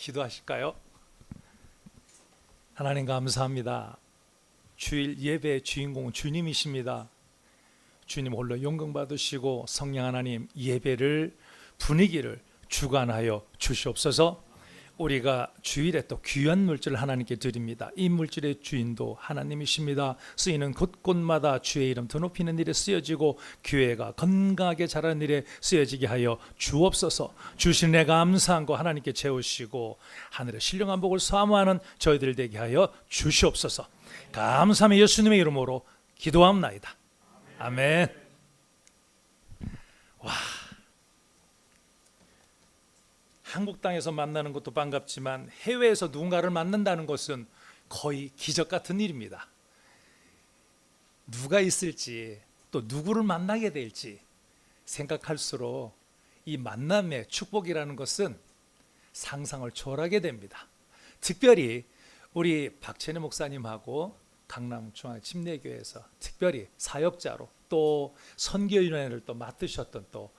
기도하실까요? 하나님 감사합니다. 주일 예배의 주인공은 주님이십니다. 주님 홀로 영광 받으시고 성령 하나님 예배를 분위기를 주관하여 주시옵소서. 우리가 주일에 또 귀한 물질을 하나님께 드립니다. 이 물질의 주인도 하나님이십니다. 쓰이는 곳곳마다 주의 이름 드높이는 일에 쓰여지고 교회가 건강하게 자라는 일에 쓰여지게 하여 주옵소서. 주신 애 감사한 거 하나님께 채우시고 하늘의 신령한 복을 사모하는 저희들 되게 하여 주시옵소서. 감사하며 예수님의 이름으로 기도합나이다. 아멘. 와, 한국 땅에서 만나는 것도 반갑지만 해외에서 누군가를 만난다는 것은 거의 기적 같은 일입니다. 누가 있을지 또 누구를 만나게 될지 생각할수록 이 만남의 축복이라는 것은 상상을 초월하게 됩니다. 특별히 우리 박찬희 목사님하고 강남중앙 침례교회에서 특별히 사역자로 또 선교위원회를 또 맡으셨던 또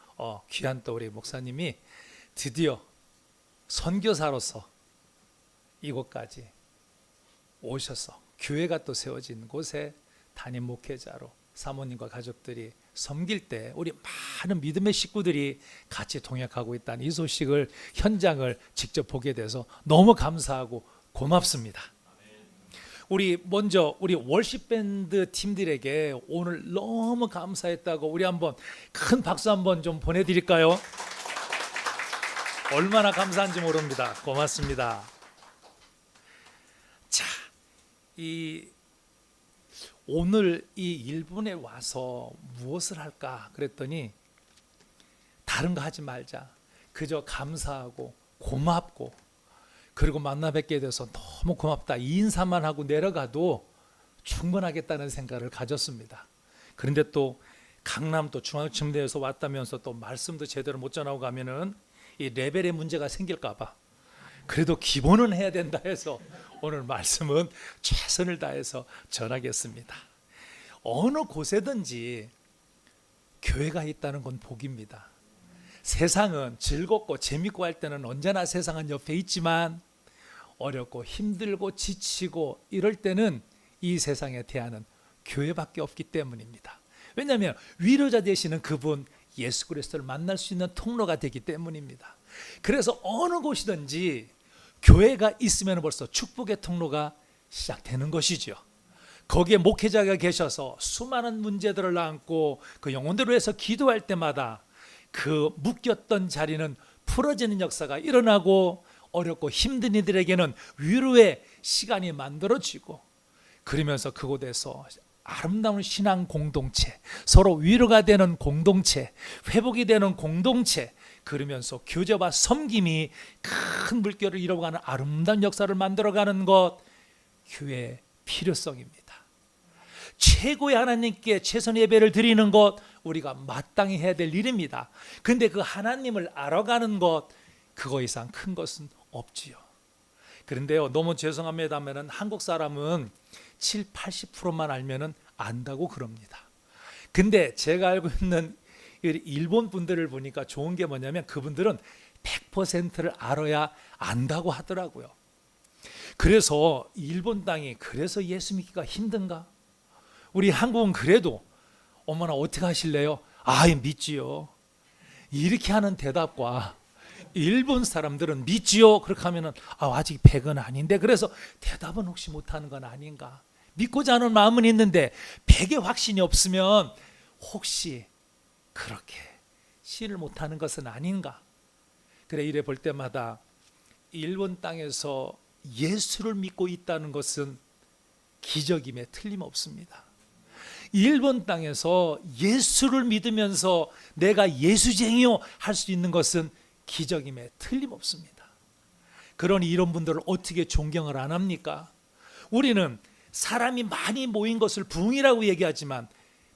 귀한 또 우리 목사님이 드디어 선교사로서 이곳까지 오셔서 교회가 또 세워진 곳에 담임 목회자로 사모님과 가족들이 섬길 때 우리 많은 믿음의 식구들이 같이 동역하고 있다는 이 소식을 현장을 직접 보게 돼서 너무 감사하고 고맙습니다. 우리 먼저 우리 월십 밴드 팀들에게 오늘 너무 감사했다고 우리 한번 큰 박수 한번 좀 보내드릴까요? 얼마나 감사한지 모릅니다. 고맙습니다. 자, 오늘 이 일본에 와서 무엇을 할까 그랬더니 다른 거 하지 말자. 그저 감사하고 고맙고 그리고 만나 뵙게 돼서 너무 고맙다. 이 인사만 하고 내려가도 충분하겠다는 생각을 가졌습니다. 그런데 또 강남 또 중앙침대에서 왔다면서 또 말씀도 제대로 못 전하고 가면은 이 레벨의 문제가 생길까 봐 그래도 기본은 해야 된다 해서 오늘 말씀은 최선을 다해서 전하겠습니다. 어느 곳에든지 교회가 있다는 건 복입니다. 세상은 즐겁고 재밌고 할 때는 언제나 세상은 옆에 있지만 어렵고 힘들고 지치고 이럴 때는 이 세상에 대하는 교회밖에 없기 때문입니다. 왜냐하면 위로자 되시는 그분 예수 그리스도를 만날 수 있는 통로가 되기 때문입니다. 그래서 어느 곳이든지 교회가 있으면 벌써 축복의 통로가 시작되는 것이죠. 거기에 목회자가 계셔서 수많은 문제들을 안고 그 영혼들을 위해서 기도할 때마다 그 묶였던 자리는 풀어지는 역사가 일어나고 어렵고 힘든 이들에게는 위로의 시간이 만들어지고 그러면서 그곳에서 아름다운 신앙 공동체, 서로 위로가 되는 공동체, 회복이 되는 공동체, 그러면서 교제와 섬김이 큰 물결을 이뤄가는 아름다운 역사를 만들어가는 것, 교회의 필요성입니다. 최고의 하나님께 최선 예배를 드리는 것 우리가 마땅히 해야 될 일입니다. 그런데 그 하나님을 알아가는 것 그거 이상 큰 것은 없지요. 그런데요, 너무 죄송합니다만 한국 사람은 7, 80%만 알면은 안다고 그럽니다. 근데 제가 알고 있는 일본 분들을 보니까 좋은 게 뭐냐면 그분들은 100%를 알아야 안다고 하더라고요. 그래서 일본 땅이 그래서 예수 믿기가 힘든가? 우리 한국은 그래도 어머나 어떻게 하실래요? 믿지요. 이렇게 하는 대답과 일본 사람들은 믿지요. 그렇게 하면은 아직 100은 아닌데 그래서 대답은 혹시 못하는 건 아닌가? 믿고자 하는 마음은 있는데 100의 확신이 없으면 혹시 그렇게 신을 못하는 것은 아닌가? 그래 이래 볼 때마다 일본 땅에서 예수를 믿고 있다는 것은 기적임에 틀림없습니다. 일본 땅에서 예수를 믿으면서 내가 예수쟁이요 할 수 있는 것은 기적임에 틀림없습니다. 그러니 이런 분들을 어떻게 존경을 안 합니까? 우리는 사람이 많이 모인 것을 부흥이라고 얘기하지만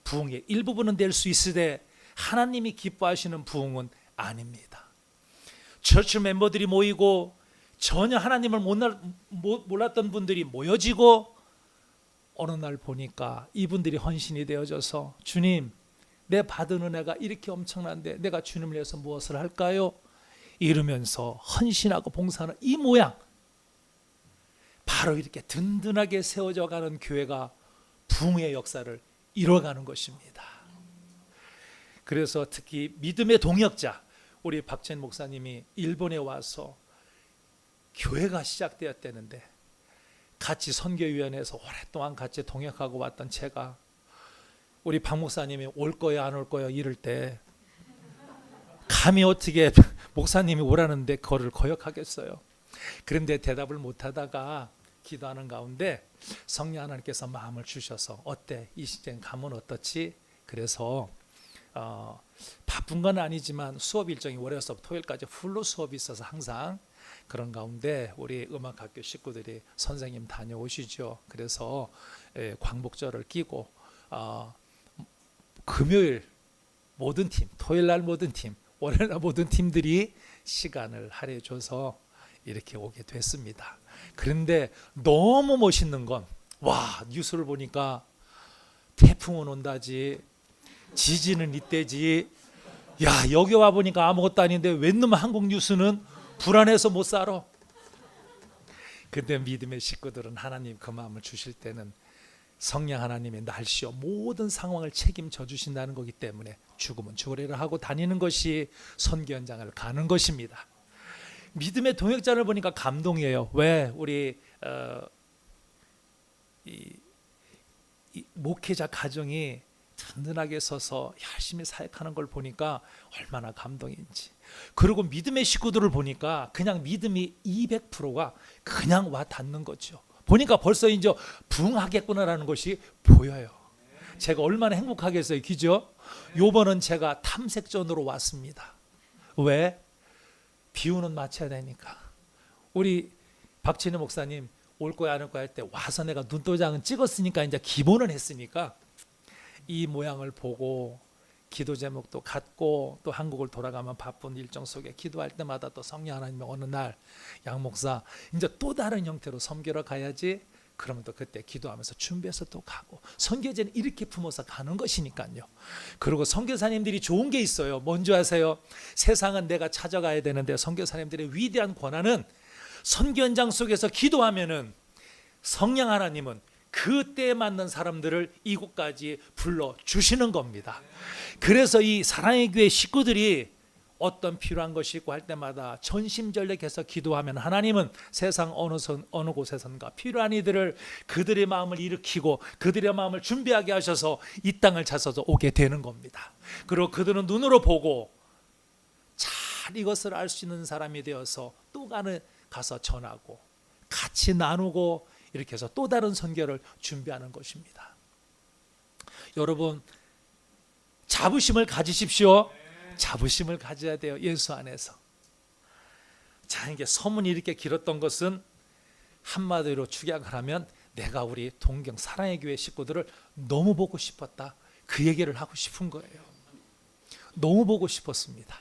부흥의 일부분은 될 수 있으되 하나님이 기뻐하시는 부흥은 아닙니다. 처치 멤버들이 모이고 전혀 하나님을 몰랐던 분들이 모여지고 어느 날 보니까 이분들이 헌신이 되어져서 주님 내 받은 은혜가 이렇게 엄청난데 내가 주님을 위해서 무엇을 할까요? 이루면서 헌신하고 봉사하는 이 모양, 바로 이렇게 든든하게 세워져 가는 교회가 부흥의 역사를 이뤄가는 것입니다. 그래서 특히 믿음의 동역자, 우리 박찬 목사님이 일본에 와서 교회가 시작되었다는데 같이 선교위원회에서 오랫동안 같이 동역하고 왔던 제가 우리 박 목사님이 올 거야 안 올 거야 이럴 때 감히 어떻게 목사님이 오라는데 그거를 거역하겠어요. 그런데 대답을 못하다가 기도하는 가운데 성령 하나님께서 마음을 주셔서 어때? 이 시즌 가면 어떻지? 그래서 바쁜 건 아니지만 수업 일정이 월요일부터 토요일까지 풀로 수업이 있어서 항상 그런 가운데 우리 음악학교 식구들이 선생님 다녀오시죠. 그래서 광복절을 끼고 금요일 모든 팀, 토요일 날 모든 팀, 월요일 날 모든 팀들이 시간을 할애해줘서 이렇게 오게 됐습니다. 그런데 너무 멋있는 건 와, 뉴스를 보니까 태풍은 온다지, 지진은 이때지, 야 여기 와 보니까 아무것도 아닌데 웬놈 한국 뉴스는 불안해서 못 살아. 근데 믿음의 식구들은 하나님 그 마음을 주실 때는 성령 하나님의 날씨와 모든 상황을 책임져 주신다는 거기 때문에 죽으면 죽으리라 하고 다니는 것이 선교 현장을 가는 것입니다. 믿음의 동역자를 보니까 감동이에요. 왜? 우리 이 목회자 가정이 든든하게 서서 열심히 사역하는 걸 보니까 얼마나 감동인지. 그리고 믿음의 식구들을 보니까 그냥 믿음이 200%가 그냥 와 닿는 거죠. 보니까 벌써 이제 부흥하겠구나라는 것이 보여요. 제가 얼마나 행복하겠어요. 그죠? 요번은 제가 탐색전으로 왔습니다. 왜? 비유는 맞춰야 되니까. 우리 박진희 목사님 올 거야 안 올 거야 할 때 와서 내가 눈도장은 찍었으니까 이제 기본은 했으니까 이 모양을 보고 기도 제목도 갖고 또 한국을 돌아가면 바쁜 일정 속에 기도할 때마다 또 성령 하나님이 어느 날 양 목사 이제 또 다른 형태로 섬기러 가야지. 그러면 또 그때 기도하면서 준비해서 또 가고 선교제는 이렇게 품어서 가는 것이니까요. 그리고 선교사님들이 좋은 게 있어요. 뭔지 아세요? 세상은 내가 찾아가야 되는데 선교사님들의 위대한 권한은 선교 현장 속에서 기도하면은 성령 하나님은 그때에 맞는 사람들을 이곳까지 불러주시는 겁니다. 그래서 이 사랑의 교회 식구들이 어떤 필요한 것이 있고 할 때마다 전심전력해서 기도하면 하나님은 세상 어느 곳에선가 필요한 이들을 그들의 마음을 일으키고 그들의 마음을 준비하게 하셔서 이 땅을 찾아서 오게 되는 겁니다. 그리고 그들은 눈으로 보고 잘 이것을 알 수 있는 사람이 되어서 또 가서 전하고 같이 나누고 이렇게 해서 또 다른 선교를 준비하는 것입니다. 여러분 자부심을 가지십시오. 자부심을 가져야 돼요. 예수 안에서. 자, 이게 서문이 이렇게 길었던 것은 한마디로 축약을 하면 내가 우리 동경 사랑의 교회 식구들을 너무 보고 싶었다. 그 얘기를 하고 싶은 거예요. 너무 보고 싶었습니다.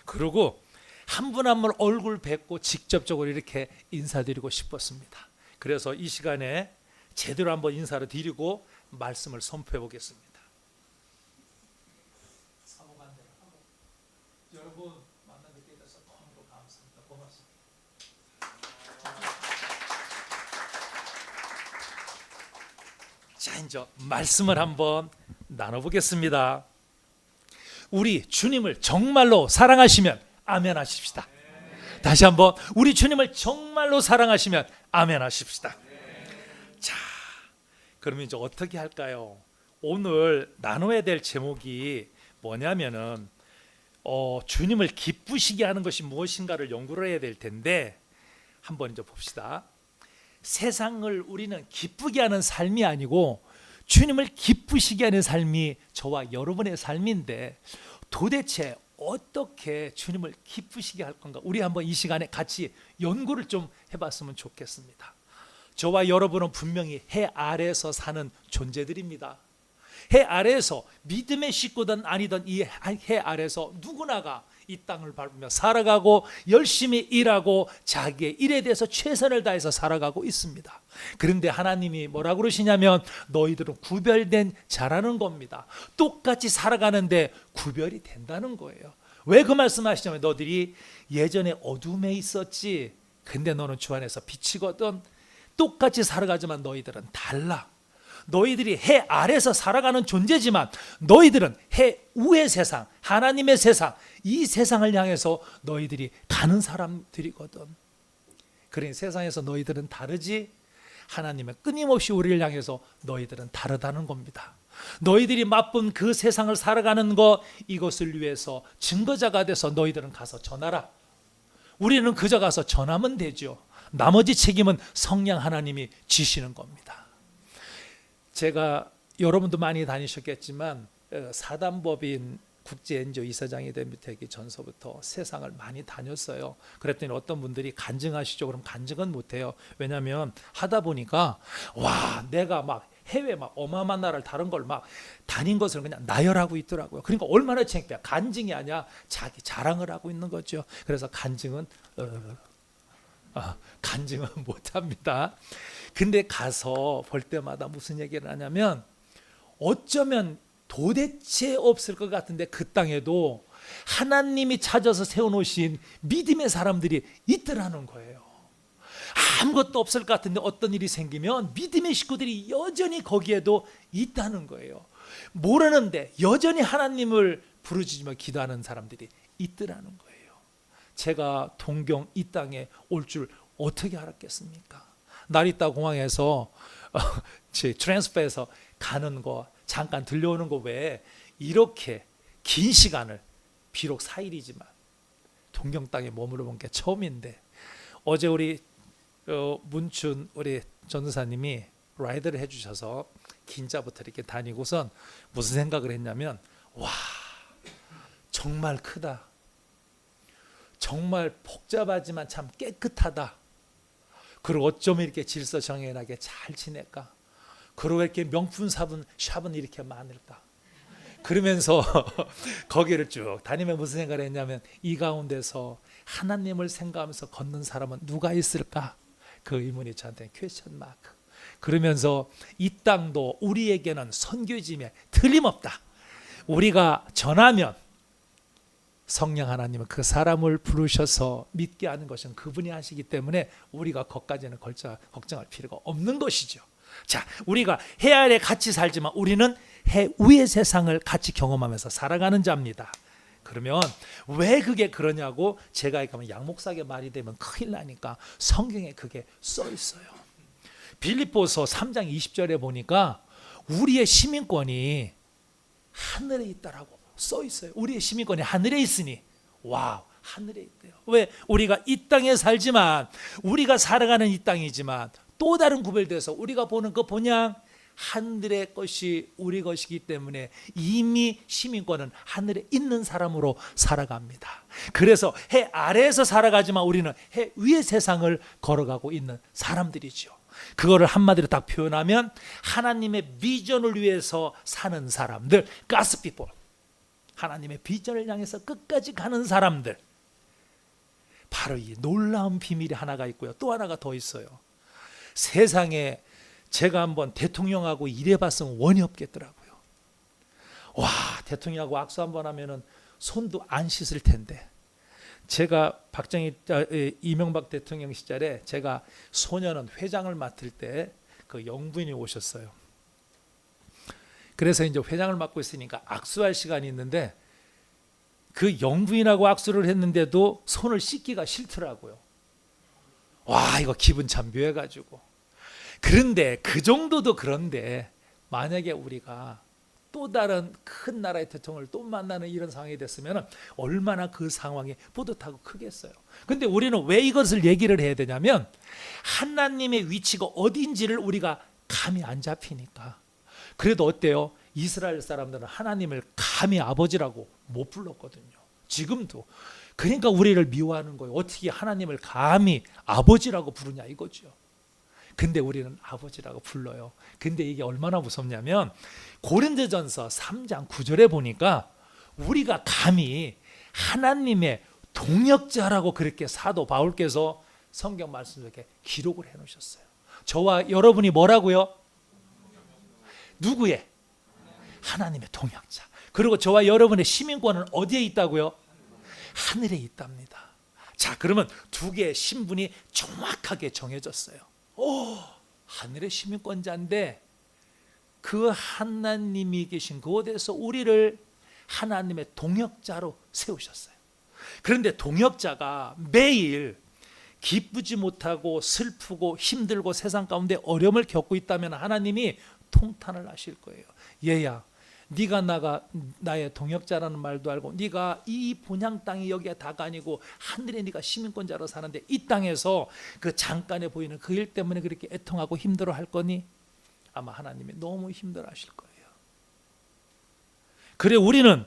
그리고 한 분 한 분 얼굴 뵙고 직접적으로 이렇게 인사드리고 싶었습니다. 그래서 이 시간에 제대로 한번 인사를 드리고 말씀을 선포해 보겠습니다. 여러분 만나 뵙게 돼서 너무 감사합니다. 고맙습니다. 자, 이제 말씀을 한번 나눠보겠습니다. 우리 주님을 정말로 사랑하시면 아멘 하십시다. 다시 한번 우리 주님을 정말로 사랑하시면 아멘 하십시다. 자, 그러면 이제 어떻게 할까요? 오늘 나눠야 될 제목이 뭐냐면은 주님을 기쁘시게 하는 것이 무엇인가를 연구를 해야 될 텐데 한번 이제 봅시다. 세상을 우리는 기쁘게 하는 삶이 아니고 주님을 기쁘시게 하는 삶이 저와 여러분의 삶인데 도대체 어떻게 주님을 기쁘시게 할 건가? 우리 한번 이 시간에 같이 연구를 좀 해봤으면 좋겠습니다. 저와 여러분은 분명히 해 아래에서 사는 존재들입니다. 해 아래에서 믿음의 식구든 아니든 이 해 아래에서 누구나가 이 땅을 밟으며 살아가고 열심히 일하고 자기의 일에 대해서 최선을 다해서 살아가고 있습니다. 그런데 하나님이 뭐라고 그러시냐면 너희들은 구별된 자라는 겁니다. 똑같이 살아가는데 구별이 된다는 거예요. 왜 그 말씀하시냐면 너들이 예전에 어둠에 있었지, 근데 너는 주 안에서 빛이거든. 똑같이 살아가지만 너희들은 달라. 너희들이 해 아래서 살아가는 존재지만 너희들은 해 위의 세상, 하나님의 세상, 이 세상을 향해서 너희들이 가는 사람들이거든. 그러니 세상에서 너희들은 다르지, 하나님은 끊임없이 우리를 향해서 너희들은 다르다는 겁니다. 너희들이 맛본 그 세상을 살아가는 것, 이것을 위해서 증거자가 돼서 너희들은 가서 전하라. 우리는 그저 가서 전하면 되죠. 나머지 책임은 성령 하나님이 지시는 겁니다. 제가 여러분도 많이 다니셨겠지만 사단법인 국제 NGO 이사장이 되기 전서부터 세상을 많이 다녔어요. 그랬더니 어떤 분들이 간증하시죠. 그럼 간증은 못해요. 왜냐하면 하다 보니까 와, 내가 막 해외 막 어마어마한 나라를 다른 걸 막 다닌 것을 그냥 나열하고 있더라고요. 그러니까 얼마나 창피해. 간증이 아니야, 자기 자랑을 하고 있는 거죠. 그래서 간증은 못합니다. 근데 가서 볼 때마다 무슨 얘기를 하냐면, 어쩌면 도대체 없을 것 같은데 그 땅에도 하나님이 찾아서 세워놓으신 믿음의 사람들이 있더라는 거예요. 아무것도 없을 것 같은데 어떤 일이 생기면 믿음의 식구들이 여전히 거기에도 있다는 거예요. 모르는데 여전히 하나님을 부르짖으며 기도하는 사람들이 있더라는 거예요. 제가 동경 이 땅에 올 줄 어떻게 알았겠습니까? 나리타 공항에서 트랜스퍼에서 가는 거 잠깐 들려오는 거 외에 이렇게 긴 시간을, 비록 4일이지만 동경 땅에 머물러 본 게 처음인데, 어제 우리 문춘 우리 전도사님이 라이드를 해주셔서 긴자부터 이렇게 다니고선 무슨 생각을 했냐면, 와, 정말 크다. 정말 복잡하지만 참 깨끗하다. 그리고 어쩜 이렇게 질서정연하게 잘 지낼까? 그리고 이렇게 명품 샵은 이렇게 많을까? 그러면서 거기를 쭉 다니면 무슨 생각을 했냐면, 이 가운데서 하나님을 생각하면서 걷는 사람은 누가 있을까? 그 의문이 저한테는 퀘스천 마크. 그러면서 이 땅도 우리에게는 선교지임에 틀림없다. 우리가 전하면 성령 하나님은 그 사람을 부르셔서 믿게 하는 것은 그분이 하시기 때문에 우리가 거기까지는 걱정할 필요가 없는 것이죠. 자, 우리가 해 아래 같이 살지만 우리는 해 위의 세상을 같이 경험하면서 살아가는 자입니다. 그러면 왜 그게 그러냐고 제가 가면 양 목사에게 말이 되면 큰일 나니까 성경에 그게 써 있어요. 빌립보서 3장 20절에 보니까 우리의 시민권이 하늘에 있다라고 써 있어요. 우리의 시민권이 하늘에 있으니, 와우, 하늘에 있대요. 왜? 우리가 이 땅에 살지만, 우리가 살아가는 이 땅이지만 또 다른 구별돼서 우리가 보는 그 본향, 하늘의 것이 우리 것이기 때문에 이미 시민권은 하늘에 있는 사람으로 살아갑니다. 그래서 해 아래에서 살아가지만 우리는 해 위의 세상을 걸어가고 있는 사람들이죠. 그거를 한마디로 딱 표현하면 하나님의 비전을 위해서 사는 사람들, 가스 피플. 하나님의 비전을 향해서 끝까지 가는 사람들. 바로 이 놀라운 비밀이 하나가 있고요. 또 하나가 더 있어요. 세상에 제가 한번 대통령하고 일해봤으면 원이 없겠더라고요. 와, 대통령하고 악수 한번 하면은 손도 안 씻을 텐데. 제가 이명박 대통령 시절에 제가 소년원 회장을 맡을 때 그 영부인이 오셨어요. 그래서 이제 회장을 맡고 있으니까 악수할 시간이 있는데 그 영부인하고 악수를 했는데도 손을 씻기가 싫더라고요. 와, 이거 기분 참 묘해가지고. 그런데 그 정도도 그런데 만약에 우리가 또 다른 큰 나라의 대통령을 또 만나는 이런 상황이 됐으면 얼마나 그 상황이 뿌듯하고 크겠어요. 근데 우리는 왜 이것을 얘기를 해야 되냐면, 하나님의 위치가 어딘지를 우리가 감이 안 잡히니까. 그래도 어때요? 이스라엘 사람들은 하나님을 감히 아버지라고 못 불렀거든요. 지금도. 그러니까 우리를 미워하는 거예요. 어떻게 하나님을 감히 아버지라고 부르냐 이거죠. 근데 우리는 아버지라고 불러요. 근데 이게 얼마나 무섭냐면 고린도전서 3장 9절에 보니까 우리가 감히 하나님의 동역자라고 그렇게 사도 바울께서 성경 말씀 속에 기록을 해놓으셨어요. 저와 여러분이 뭐라고요? 누구의? 하나님의 동역자. 그리고 저와 여러분의 시민권은 어디에 있다고요? 하늘에 있답니다. 자, 그러면 두 개의 신분이 정확하게 정해졌어요. 하늘의 시민권자인데 그 하나님이 계신 그곳에서 우리를 하나님의 동역자로 세우셨어요. 그런데 동역자가 매일 기쁘지 못하고 슬프고 힘들고 세상 가운데 어려움을 겪고 있다면 하나님이 통탄을 하실 거예요. 얘야, 네가 나의 동역자라는 말도 알고 네가 이 본향 땅이 여기에 다가 아니고 하늘에 네가 시민권자로 사는데 이 땅에서 그 잠깐에 보이는 그 일 때문에 그렇게 애통하고 힘들어할 거니? 아마 하나님이 너무 힘들어하실 거예요. 그래, 우리는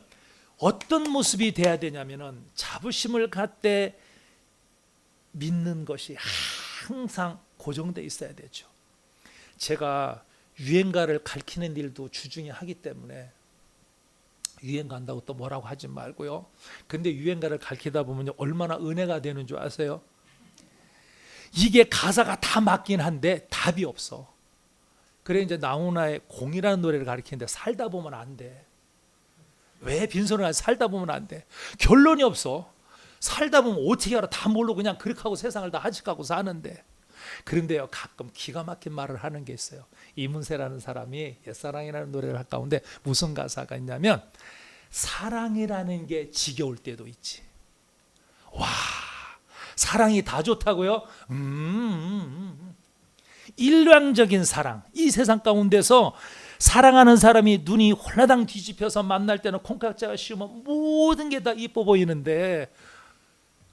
어떤 모습이 돼야 되냐면은 자부심을 갖되 믿는 것이 항상 고정돼 있어야 되죠. 제가 유행가를 가르치는 일도 주중에 하기 때문에 유행가 한다고 또 뭐라고 하지 말고요. 근데 유행가를 가르치다 보면 얼마나 은혜가 되는 줄 아세요? 이게 가사가 다 맞긴 한데 답이 없어. 그래 이제 나훈아의 공이라는 노래를 가르치는데 살다 보면 안 돼. 왜 빈손을 가지고 살다 보면 안 돼. 결론이 없어. 살다 보면 어떻게 알아. 다 모르고 그냥 그렇게 하고 세상을 다 하직하고 사는데. 그런데요, 가끔 기가 막힌 말을 하는 게 있어요. 이문세라는 사람이 옛사랑이라는 노래를 할 가운데 무슨 가사가 있냐면 사랑이라는 게 지겨울 때도 있지. 와, 사랑이 다 좋다고요? 일방적인 사랑, 이 세상 가운데서 사랑하는 사람이 눈이 홀라당 뒤집혀서 만날 때는 콩깍지가 씌우면 모든 게 다 이뻐 보이는데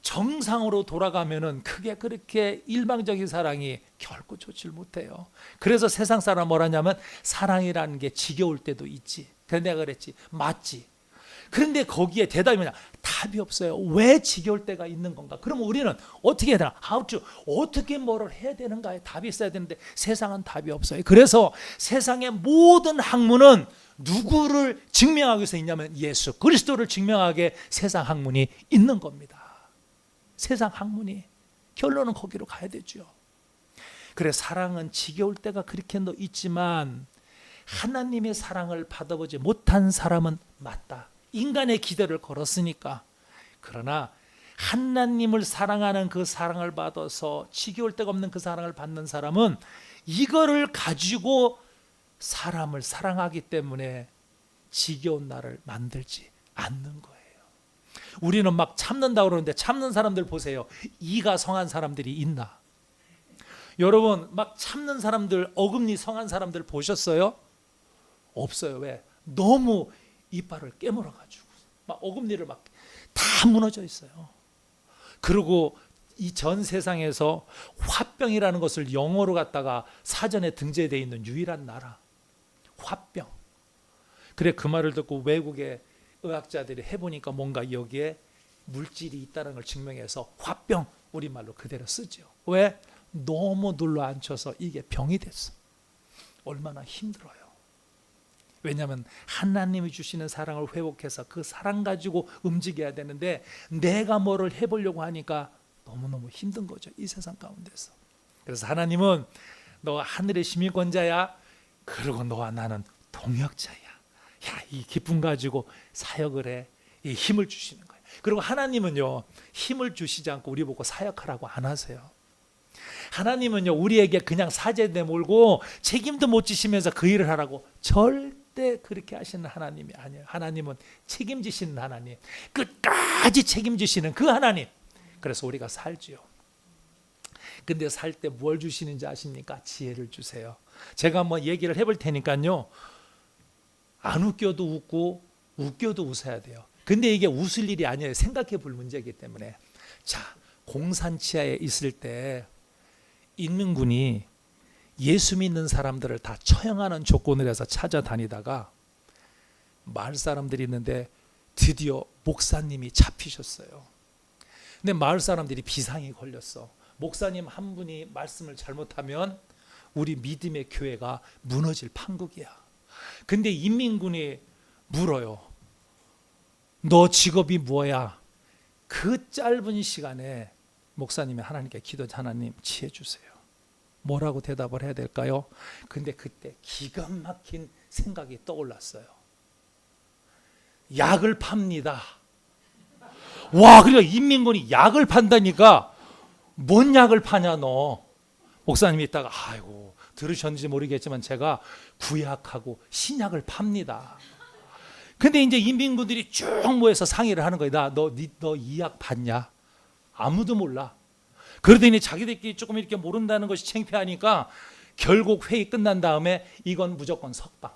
정상으로 돌아가면은 그게 그렇게 일방적인 사랑이 결코 좋질 못해요. 그래서 세상 사람 뭐라냐면 사랑이라는 게 지겨울 때도 있지. 그래서 내가 그랬지, 맞지. 그런데 거기에 대답이 뭐냐? 답이 없어요. 왜 지겨울 때가 있는 건가? 그럼 우리는 어떻게 해야 되나? 어떻게 뭐를 해야 되는가에 답이 있어야 되는데 세상은 답이 없어요. 그래서 세상의 모든 학문은 누구를 증명하기 위해서 있냐면 예수 그리스도를 증명하게 세상 학문이 있는 겁니다. 세상 학문이. 결론은 거기로 가야 되죠. 그래, 사랑은 지겨울 때가 그렇게 있지만 하나님의 사랑을 받아보지 못한 사람은 맞다. 인간의 기대를 걸었으니까. 그러나 하나님을 사랑하는 그 사랑을 받아서 지겨울 데가 없는 그 사랑을 받는 사람은 이거를 가지고 사람을 사랑하기 때문에 지겨운 나를 만들지 않는 거예요. 우리는 막 참는다고 그러는데 참는 사람들 보세요. 이가 성한 사람들이 있나? 여러분 막 참는 사람들, 어금니 성한 사람들 보셨어요? 없어요. 왜? 너무 이빨을 깨물어 가지고 막 어금니를 막 다 무너져 있어요. 그리고 이 전 세상에서 화병이라는 것을 영어로 갖다가 사전에 등재되어 있는 유일한 나라. 화병. 그래, 그 말을 듣고 외국의 의학자들이 해보니까 뭔가 여기에 물질이 있다는 걸 증명해서 화병, 우리말로 그대로 쓰죠. 왜? 너무 눌러 앉혀서 이게 병이 됐어. 얼마나 힘들어요. 왜냐하면 하나님이 주시는 사랑을 회복해서 그 사랑 가지고 움직여야 되는데 내가 뭐를 해보려고 하니까 너무너무 힘든 거죠. 이 세상 가운데서. 그래서 하나님은 너 하늘의 시민권자야. 그리고 너와 나는 동역자야. 야, 이 기쁨 가지고 사역을 해. 이 힘을 주시는 거예요. 그리고 하나님은요, 힘을 주시지 않고 우리 보고 사역하라고 안 하세요. 하나님은요, 우리에게 그냥 사제 내몰고 책임도 못 지시면서 그 일을 하라고 절대 그렇게 하시는 하나님이 아니에요. 하나님은 책임지시는 하나님, 끝까지 책임지시는 그 하나님. 그래서 우리가 살지요. 근데 살 때 뭘 주시는지 아십니까? 지혜를 주세요. 제가 한번 얘기를 해볼 테니까요, 안 웃겨도 웃고 웃겨도 웃어야 돼요. 근데 이게 웃을 일이 아니에요. 생각해 볼 문제이기 때문에. 자, 공산치하에 있을 때 인민군이 예수 믿는 사람들을 다 처형하는 조건을 해서 찾아다니다가 마을 사람들이 있는데 드디어 목사님이 잡히셨어요. 근데 마을 사람들이 비상이 걸렸어. 목사님 한 분이 말씀을 잘못하면 우리 믿음의 교회가 무너질 판국이야. 근데 인민군이 물어요. 너 직업이 뭐야? 그 짧은 시간에 목사님이 하나님께 기도해, 하나님 지혜 주세요. 뭐라고 대답을 해야 될까요? 근데 그때 기가 막힌 생각이 떠올랐어요. 약을 팝니다. 와, 그러니까 인민군이 약을 판다니까. 뭔 약을 파냐 너. 목사님이 있다가 아이고 들으셨는지 모르겠지만 제가 구약하고 신약을 팝니다. 근데 이제 인민군들이 쭉 모여서 상의를 하는 거야. 너 이 약 봤냐? 아무도 몰라. 그러더니 자기들끼리 조금 이렇게 모른다는 것이 창피하니까 결국 회의 끝난 다음에 이건 무조건 석방.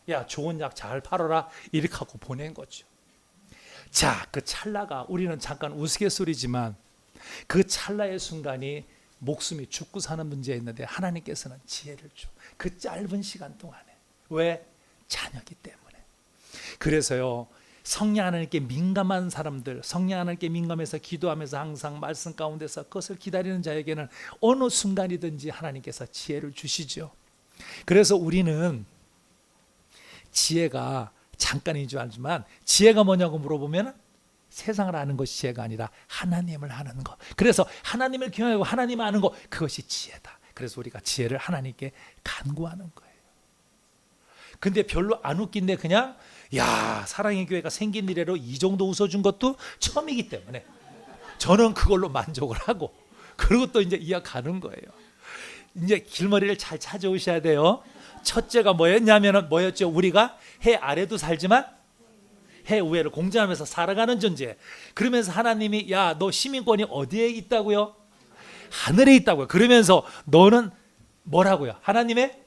야, 좋은 약 잘 팔아라. 이렇게 하고 보낸 거죠. 자, 그 찰나가 우리는 잠깐 우스갯소리지만 그 찰나의 순간이 목숨이 죽고 사는 문제였는데 하나님께서는 지혜를 줘. 그 짧은 시간 동안에. 왜? 자녀기 때문에. 그래서요, 성령 하나님께 민감한 사람들, 성령 하나님께 민감해서 기도하면서 항상 말씀 가운데서 그것을 기다리는 자에게는 어느 순간이든지 하나님께서 지혜를 주시죠. 그래서 우리는 지혜가 잠깐인 줄 알지만 지혜가 뭐냐고 물어보면 세상을 아는 것이 지혜가 아니라 하나님을 아는 것. 그래서 하나님을 경외하고 하나님을 아는 것, 그것이 지혜다. 그래서 우리가 지혜를 하나님께 간구하는 거예요. 근데 별로 안 웃긴데 그냥 야, 사랑의 교회가 생긴 이래로 이 정도 웃어준 것도 처음이기 때문에 저는 그걸로 만족을 하고 그리고 또 이제 이어가는 거예요. 이제 길머리를 잘 찾아오셔야 돼요. 첫째가 뭐였냐면은 뭐였죠? 우리가 해 아래도 살지만 해 위에를 공존하면서 살아가는 존재. 그러면서 하나님이 야, 너 시민권이 어디에 있다고요? 하늘에 있다고요. 그러면서 너는 뭐라고요? 하나님의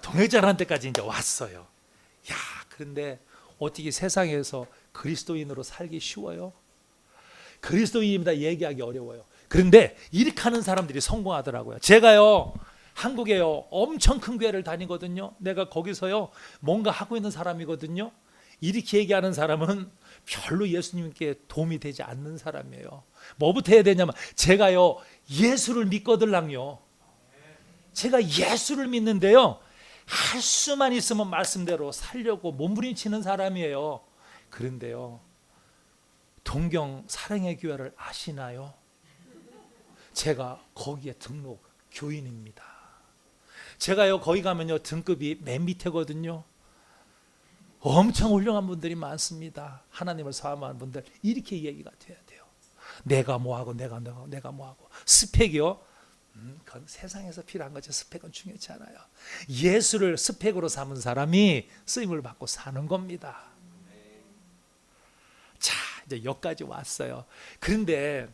동역자라는 데까지 이제 왔어요. 야, 그런데 어떻게 세상에서 그리스도인으로 살기 쉬워요? 그리스도인입니다 얘기하기 어려워요. 그런데 이렇게 하는 사람들이 성공하더라고요. 제가요, 한국에요 엄청 큰 교회를 다니거든요. 내가 거기서요 뭔가 하고 있는 사람이거든요. 이렇게 얘기하는 사람은 별로 예수님께 도움이 되지 않는 사람이에요. 뭐부터 해야 되냐면 제가요 예수를 믿거들랑요. 제가 예수를 믿는데요, 할 수만 있으면 말씀대로 살려고 몸부림치는 사람이에요. 그런데요, 동경 사랑의 교회를 아시나요? 제가 거기에 등록 교인입니다. 제가요 거기 가면요 등급이 맨 밑에거든요. 엄청 훌륭한 분들이 많습니다. 하나님을 사모하는 분들. 이렇게 얘기가 돼야 돼요. 내가 뭐하고 내가 뭐하고. 스펙이요, 그건 세상에서 필요한 거죠. 스펙은 중요치 않아요. 예수를 스펙으로 삼은 사람이 쓰임을 받고 사는 겁니다. 자, 이제 여기까지 왔어요. 그런데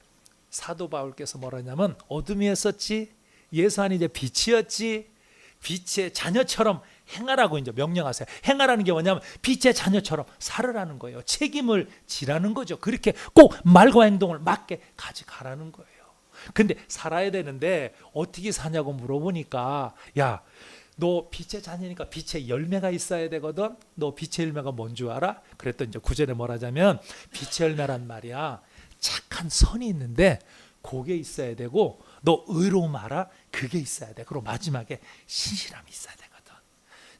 사도 바울께서 뭐라냐면 어둠이었었지 예수 안에 이제 빛이었지 빛의 자녀처럼 행하라고 이제 명령하세요. 행하라는 게 뭐냐면 빛의 자녀처럼 살으라는 거예요. 책임을 지라는 거죠. 그렇게 꼭 말과 행동을 맞게 가져가라는 거예요. 근데 살아야 되는데 어떻게 사냐고 물어보니까 야, 너 빛의 자녀니까 빛의 열매가 있어야 되거든. 너 빛의 열매가 뭔 줄 알아? 그랬더니 이제 9절에 뭐라자면 빛의 열매란 말이야, 착한 선이 있는데 그게 있어야 되고 너 의로움 알아? 그게 있어야 돼. 그리고 마지막에 신실함이 있어야 되거든.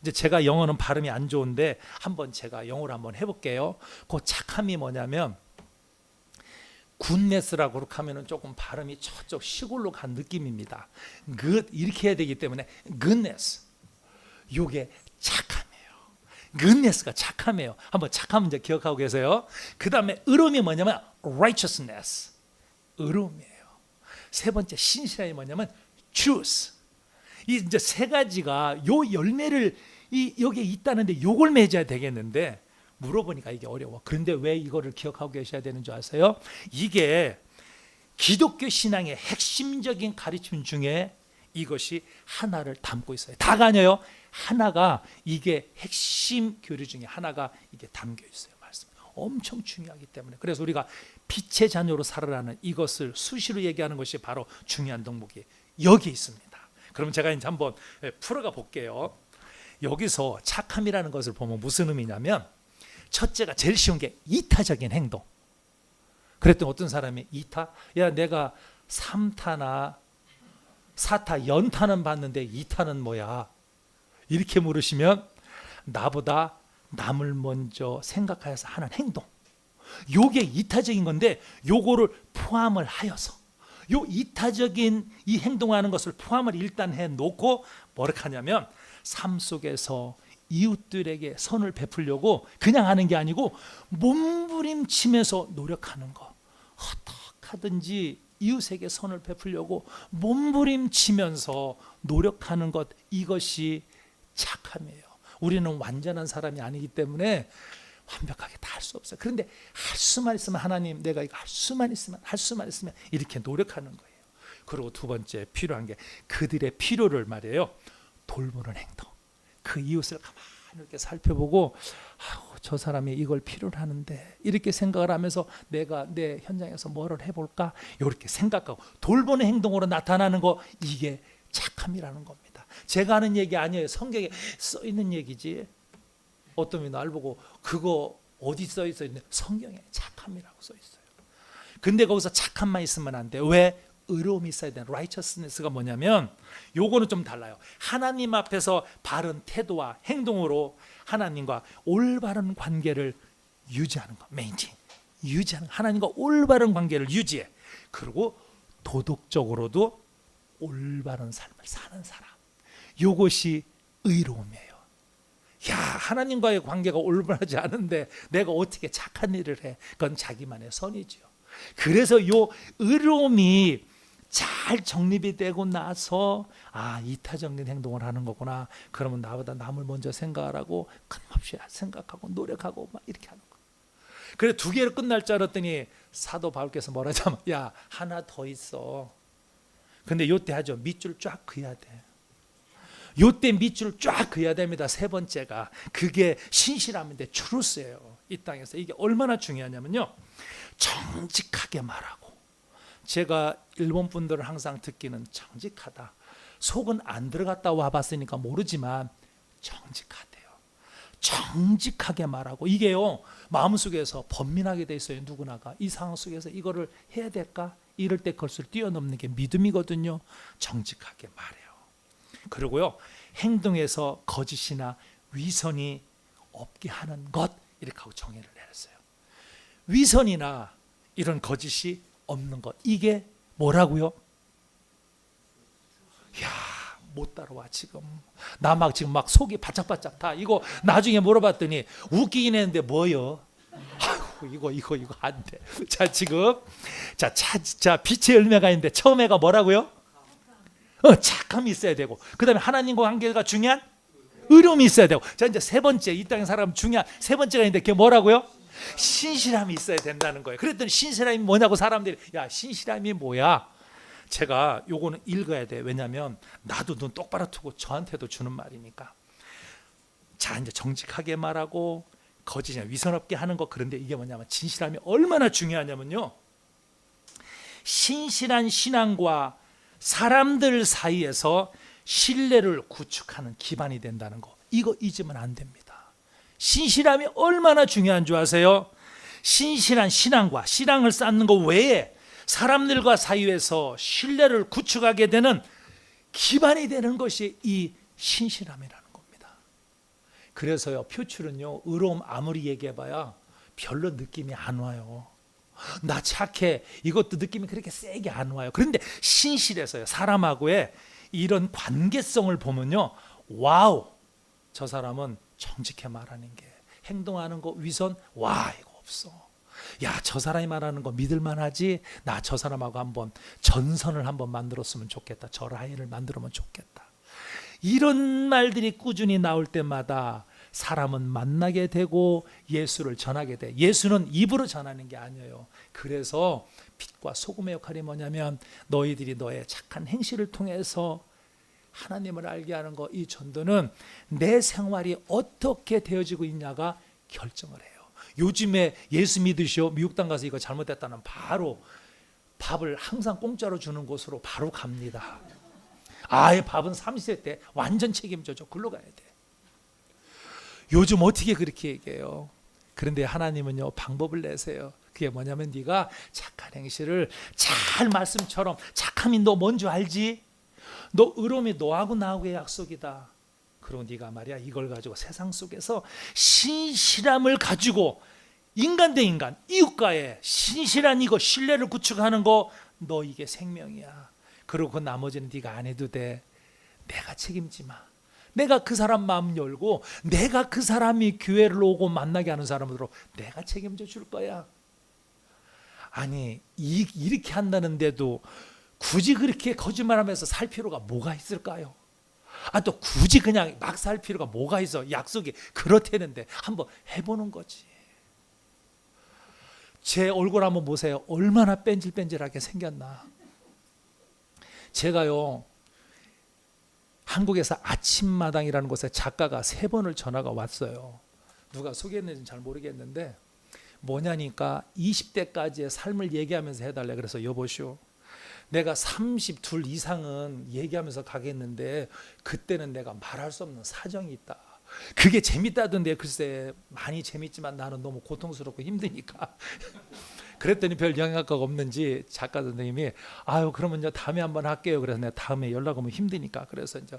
이제 제가 영어는 발음이 안 좋은데 한번 제가 영어로 한번 해볼게요. 그 착함이 뭐냐면 굿네스라고 그렇게 하면은 조금 발음이 저쪽 시골로 간 느낌입니다. good 이렇게 해야 되기 때문에 goodness, 요게 착함이에요. goodness가 착함이에요. 한번 착함 이제 기억하고 계세요. 그 다음에 의로움이 뭐냐면 righteousness, 의로움이에요. 세 번째 신실함이 뭐냐면 truth. 이 이제 세 가지가 요 열매를 여기에 있다는데 요걸 맺어야 되겠는데 물어보니까 이게 어려워. 그런데 왜 이거를 기억하고 계셔야 되는 줄 아세요? 이게 기독교 신앙의 핵심적인 가르침 중에 이것이 하나를 담고 있어요. 다가 아니에요. 하나가, 이게 핵심 교리 중에 하나가 이게 담겨 있어요. 말씀. 엄청 중요하기 때문에. 그래서 우리가 빛의 자녀로 살아라는 이것을 수시로 얘기하는 것이 바로 중요한 덕목이 여기 있습니다. 그럼 제가 이제 한번 풀어가 볼게요. 여기서 착함이라는 것을 보면 무슨 의미냐면 첫째가 제일 쉬운 게 이타적인 행동. 그랬더니 어떤 사람이 이타? 야, 내가 3타나 4타, 연타는 봤는데 2타는 뭐야? 이렇게 물으시면 나보다 남을 먼저 생각하여서 하는 행동. 요게 이타적인 건데 요거를 포함을 하여서 요 이타적인 이 행동하는 것을 포함을 일단 해놓고 뭐라 하냐면 삶 속에서 이웃들에게 선을 베풀려고 그냥 하는 게 아니고 몸부림치면서 노력하는 거. 어떻게든지 이웃에게 선을 베풀려고 몸부림치면서 노력하는 것, 이것이 착함이에요. 우리는 완전한 사람이 아니기 때문에 완벽하게 다 할 수 없어요. 그런데 할 수만 있으면, 하나님 내가 이거 할 수만 있으면 이렇게 노력하는 거예요. 그리고 두 번째 필요한 게 그들의 필요를 말이에요, 돌보는 행동. 그 이웃을 가만히 이렇게 살펴보고 저 사람이 이걸 필요로 하는데 이렇게 생각을 하면서 내가 내 현장에서 뭐를 해볼까 이렇게 생각하고 돌보는 행동으로 나타나는 거, 이게 착함이라는 겁니다. 제가 하는 얘기 아니에요. 성경에 써 있는 얘기지. 어떤 분이 날 보고 그거 어디 써 있는데 성경에 착함이라고 써 있어요. 근데 거기서 착함만 있으면 안 돼. 왜? 의로움이 있어야 되는 righteousness가 뭐냐면, 요거는 좀 달라요. 하나님 앞에서 바른 태도와 행동으로 하나님과 올바른 관계를 유지하는 거, maintain, 유지하는, 하나님과 올바른 관계를 유지해. 그리고 도덕적으로도 올바른 삶을 사는 사람, 요것이 의로움이에요. 야, 하나님과의 관계가 올바르지 않은데 내가 어떻게 착한 일을 해? 그건 자기만의 선이죠. 그래서 요 의로움이 잘 정립이 되고 나서 이타적인 행동을 하는 거구나. 그러면 나보다 남을 먼저 생각하라고 끊임없이 생각하고 노력하고 막 이렇게 하는 거예요. 그래, 두 개로 끝날 줄 알았더니 사도 바울께서 뭐라 하자면, 야, 하나 더 있어. 근데 요때 하죠. 밑줄 쫙 그어야 돼. 요때 밑줄 쫙 그어야 됩니다. 세 번째가 그게 신실함인데 truth예요. 이 땅에서 이게 얼마나 중요하냐면요, 정직하게 말하고. 제가 일본 분들을 항상 듣기는 정직하다. 속은 안 들어갔다 와봤으니까 모르지만 정직하대요. 정직하게 말하고, 이게요 마음속에서 번민하게 돼 있어요. 누구나가 이 상황 속에서 이거를 해야 될까? 이럴 때 그것을 뛰어넘는 게 믿음이거든요. 정직하게 말해요. 그리고요, 행동에서 거짓이나 위선이 없게 하는 것, 이렇게 하고 정의를 내렸어요. 위선이나 이런 거짓이 없는 것, 이게 뭐라고요? 야, 못 따라와. 지금 나 막 지금 막 속이 바짝바짝 다. 이거 나중에 물어봤더니 웃기긴 했는데 뭐요? 아이고, 이거 안 돼. 자, 지금 자 빛의 열매가 있는데 처음 애가 뭐라고요? 착함이 있어야 되고, 그 다음에 하나님과 관계가 중요한 의로움이 있어야 되고, 자, 이제 세 번째, 이 땅의 사람 중요한 세 번째가 있는데 그게 뭐라고요? 신실함이 있어야 된다는 거예요. 그랬더니 신실함이 뭐냐고 사람들이, 야, 신실함이 뭐야? 제가 요거는 읽어야 돼. 왜냐하면 나도 눈 똑바로 뜨고 저한테도 주는 말이니까. 자, 이제 정직하게 말하고 거짓이나 위선 없게 하는 거. 그런데 이게 뭐냐면 진실함이 얼마나 중요하냐면요, 신실한 신앙과 사람들 사이에서 신뢰를 구축하는 기반이 된다는 거, 이거 잊으면 안 됩니다. 신실함이 얼마나 중요한 줄 아세요? 신실한 신앙과 신앙을 쌓는 것 외에 사람들과 사이에서 신뢰를 구축하게 되는 기반이 되는 것이 이 신실함이라는 겁니다. 그래서요, 표출은요, 의로움 아무리 얘기해봐야 별로 느낌이 안 와요. 나 착해, 이것도 느낌이 그렇게 세게 안 와요. 그런데 신실해서요, 사람하고의 이런 관계성을 보면요, 와우, 저 사람은 정직해 말하는 게, 행동하는 거 위선, 와, 이거 없어. 야, 저 사람이 말하는 거 믿을만하지. 나 저 사람하고 한번 전선을 한번 만들었으면 좋겠다. 저 라인을 만들면 좋겠다. 이런 말들이 꾸준히 나올 때마다 사람은 만나게 되고 예수를 전하게 돼. 예수는 입으로 전하는 게 아니에요. 그래서 빛과 소금의 역할이 뭐냐면, 너희들이 너의 착한 행실을 통해서 하나님을 알게 하는 거, 이 전도는 내 생활이 어떻게 되어지고 있냐가 결정을 해요. 요즘에 예수 믿으시오, 미국 땅 가서 이거 잘못했다는 바로 밥을 항상 공짜로 주는 곳으로 바로 갑니다. 아예 밥은 30세 때 완전 책임져줘. 글로 가야 돼. 요즘 어떻게 그렇게 얘기해요? 그런데 하나님은요, 방법을 내세요. 그게 뭐냐면, 네가 착한 행실을 잘 말씀처럼, 착함이 너 뭔 줄 알지? 너 의로움이 너하고 나하고의 약속이다. 그리고 네가 말이야, 이걸 가지고 세상 속에서 신실함을 가지고 인간 대 인간, 이웃과의 신실한 이거 신뢰를 구축하는 거, 너 이게 생명이야. 그리고 그 나머지는 네가 안 해도 돼. 내가 책임지 마. 내가 그 사람 마음 열고, 내가 그 사람이 교회를 오고 만나게 하는 사람으로 내가 책임져 줄 거야. 아니 이렇게 한다는데도 굳이 그렇게 거짓말하면서 살 필요가 뭐가 있을까요? 또 굳이 그냥 막 살 필요가 뭐가 있어? 약속이 그렇다는데 한번 해보는 거지. 제 얼굴 한번 보세요. 얼마나 뺀질뺀질하게 생겼나. 제가요, 한국에서 아침마당이라는 곳에 작가가 3번을 전화가 왔어요. 누가 소개했는지는 잘 모르겠는데 뭐냐니까 20대까지의 삶을 얘기하면서 해달래. 그래서 여보시오, 내가 32 이상은 얘기하면서 가겠는데 그때는 내가 말할 수 없는 사정이 있다. 그게 재밌다던데 글쎄 많이 재밌지만 나는 너무 고통스럽고 힘드니까. 그랬더니 별 영향가 없는지 작가 선생님이 아유 그러면 이제 다음에 한번 할게요. 그래서 내가 다음에 연락 오면 힘드니까 그래서 이제